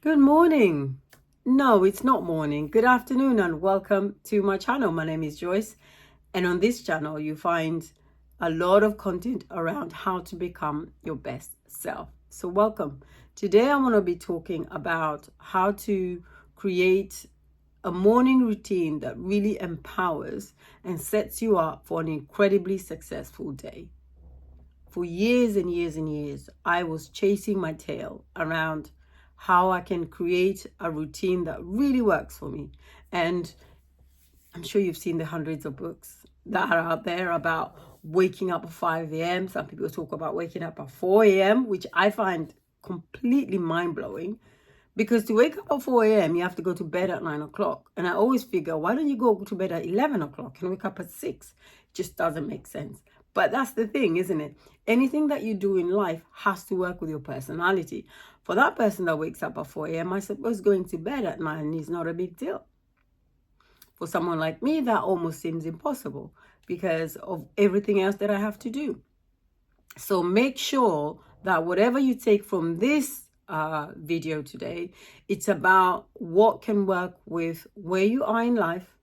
Good morning. No, it's not morning. Good afternoon and welcome to my channel. My name is Joyce, and on this channel you find a lot of content around how to become your best self. So welcome. Today I want to be talking about how to create a morning routine that really empowers and sets you up for an incredibly successful day. For years and years and years, I was chasing my tail around how I can create a routine that really works for me. And I'm sure you've seen the hundreds of books that are out there about waking up at 5 a.m. Some people talk about waking up at 4 a.m., which I find completely mind blowing. Because to wake up at 4 a.m., you have to go to bed at 9 o'clock. And I always figure, why don't you go to bed at 11 o'clock and wake up at 6? It just doesn't make sense. But that's the thing, isn't it? Anything that you do in life has to work with your personality. For that person that wakes up at 4 a.m., I suppose going to bed at 9 is not a big deal. For someone like me, that almost seems impossible because of everything else that I have to do. So make sure that whatever you take from this video today, it's about what can work with where you are in life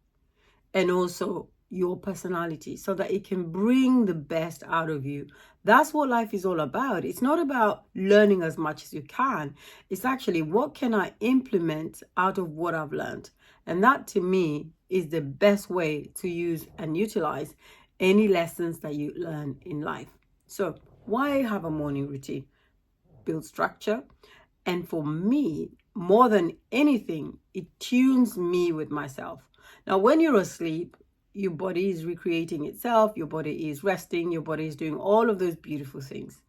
and also your personality so that it can bring the best out of you. That's what life is all about. It's not about learning as much as you can. It's actually what can I implement out of what I've learned. And that to me is the best way to use and utilize any lessons that you learn in life. So why have a morning routine? Build structure. And for me, more than anything, it tunes me with myself. Now, when you're asleep, your body is recreating itself, your body is resting, your body is doing all of those beautiful things.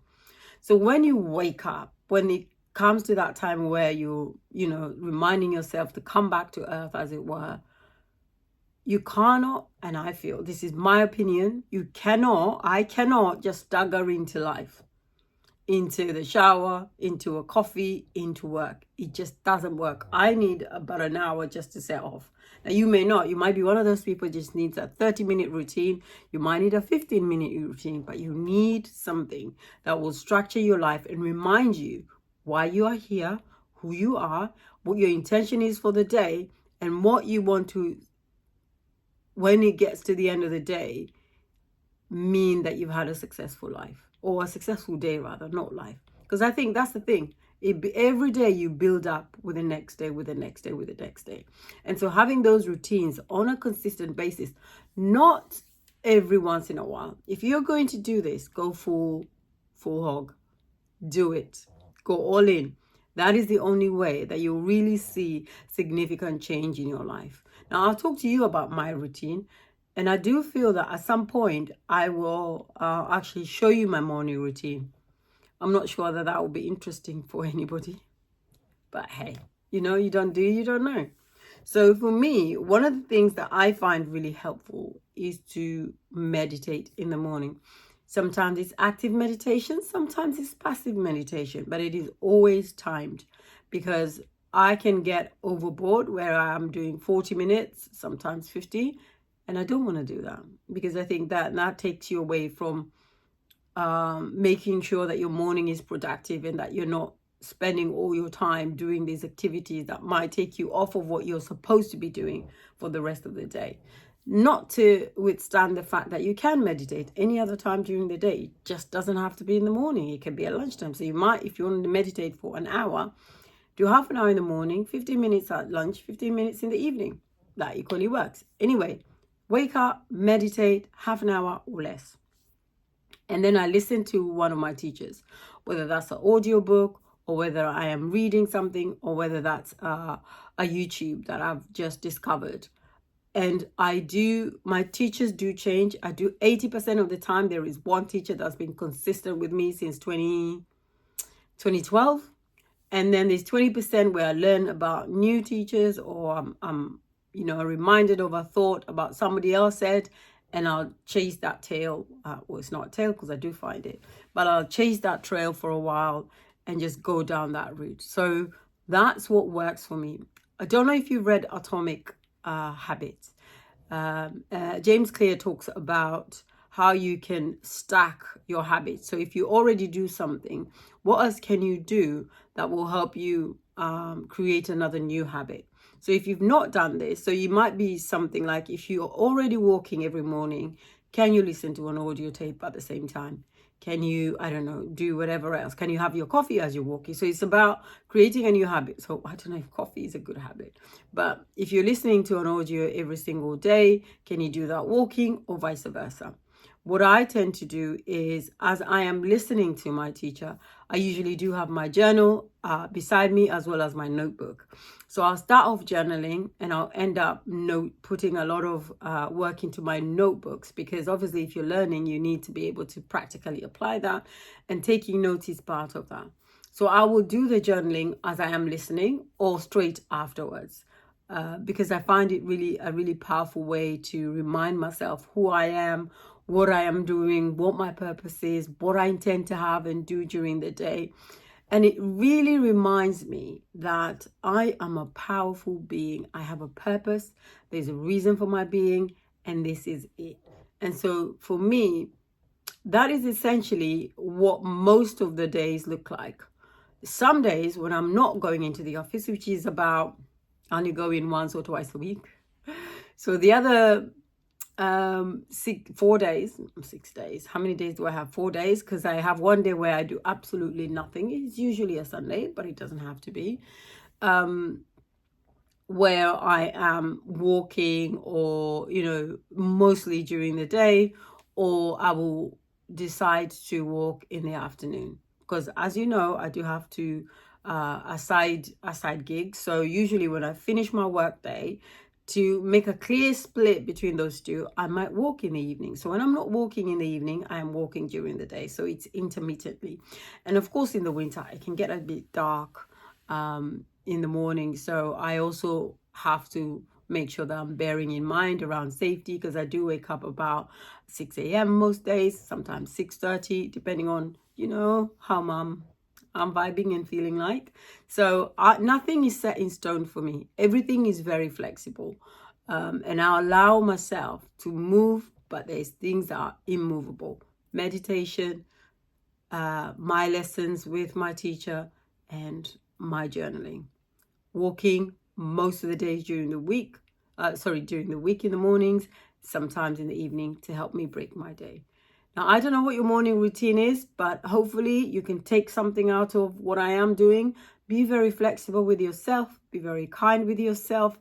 So when you wake up, when it comes to that time where you're, reminding yourself to come back to earth, as it were, you cannot, and I feel this is my opinion, I cannot just stagger into life, into the shower, into a coffee, into work. It just doesn't work. I need about an hour just to set off. Now, you may not. You might be one of those people who just needs a 30-minute routine. You might need a 15-minute routine, but you need something that will structure your life and remind you why you are here, who you are, what your intention is for the day, and what you want to, when it gets to the end of the day, mean that you've had a successful life, or a successful day rather, not life. Because I think that's the thing. Every day you build up with the next day, with the next day, with the next day. And so having those routines on a consistent basis, not every once in a while. If you're going to do this, go full hog. Do it. Go all in. That is the only way that you'll really see significant change in your life. Now, I'll talk to you about my routine. And I do feel that at some point I will actually show you my morning routine. I'm not sure that that will be interesting for anybody. But hey, you don't do, you don't know. So for me, one of the things that I find really helpful is to meditate in the morning. Sometimes it's active meditation, sometimes it's passive meditation, but it is always timed because I can get overboard where I'm doing 40 minutes, sometimes 50. And I don't want to do that because I think that takes you away from making sure that your morning is productive and that you're not spending all your time doing these activities that might take you off of what you're supposed to be doing for the rest of the day. Not to withstand the fact that you can meditate any other time during the day. It just doesn't have to be in the morning. It can be at lunchtime. So you might, if you want to meditate for an hour, do half an hour in the morning, 15 minutes at lunch, 15 minutes in the evening. That equally works. Anyway, wake up, meditate, half an hour or less. And then I listen to one of my teachers, whether that's an audiobook or whether I am reading something or whether that's a YouTube that I've just discovered. And my teachers do change. I do 80% of the time. There is one teacher that's been consistent with me since 2012. And then there's 20% where I learn about new teachers or I'm reminded of a thought about somebody else said, and I'll chase that tail. Well, it's not a tail because I do find it, but I'll chase that trail for a while and just go down that route. So that's what works for me. I don't know if you've read Atomic Habits. James Clear talks about how you can stack your habits. So if you already do something, what else can you do that will help you create another new habit. So if you've not done this, so you might be something like, if you're already walking every morning, can you listen to an audio tape at the same time? Can you, I don't know, do whatever else? Can you have your coffee as you're walking? So it's about creating a new habit. So I don't know if coffee is a good habit, but if you're listening to an audio every single day, can you do that walking, or vice versa? What I tend to do is, as I am listening to my teacher, I usually do have my journal beside me, as well as my notebook. So I'll start off journaling, and I'll end up putting a lot of work into my notebooks, because obviously if you're learning, you need to be able to practically apply that, and taking notes is part of that. So I will do the journaling as I am listening, or straight afterwards. Because I find it really a really powerful way to remind myself who I am, what I am doing, what my purpose is, what I intend to have and do during the day. And it really reminds me that I am a powerful being. I have a purpose. There's a reason for my being, and this is it. And so for me, that is essentially what most of the days look like. Some days when I'm not going into the office, which is about, I only go in once or twice a week. So the other 4 days, 6 days. How many days do I have? 4 days, because I have one day where I do absolutely nothing. It's usually a Sunday, but it doesn't have to be. Where I am walking, or, you know, mostly during the day, or I will decide to walk in the afternoon. Because as you know, I do have to a side gig. So usually when I finish my work day, to make a clear split between those two, I might walk in the evening. So when I'm not walking in the evening, I am walking during the day. So it's intermittently. And of course, in the winter, it can get a bit dark in the morning. So I also have to make sure that I'm bearing in mind around safety, because I do wake up about 6 a.m. most days, sometimes 6:30, depending on, you know, how I'm vibing and feeling like. So nothing is set in stone for me. Everything is very flexible. And I allow myself to move, but there's things that are immovable. Meditation, my lessons with my teacher, and my journaling. Walking most of the days during the week. During the week in the mornings, sometimes in the evening, to help me break my day. Now, I don't know what your morning routine is, but hopefully you can take something out of what I am doing. Be very flexible with yourself, be very kind with yourself,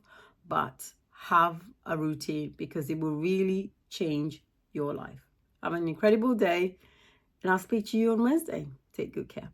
but have a routine, because it will really change your life. Have an incredible day, and I'll speak to you on Wednesday. Take good care.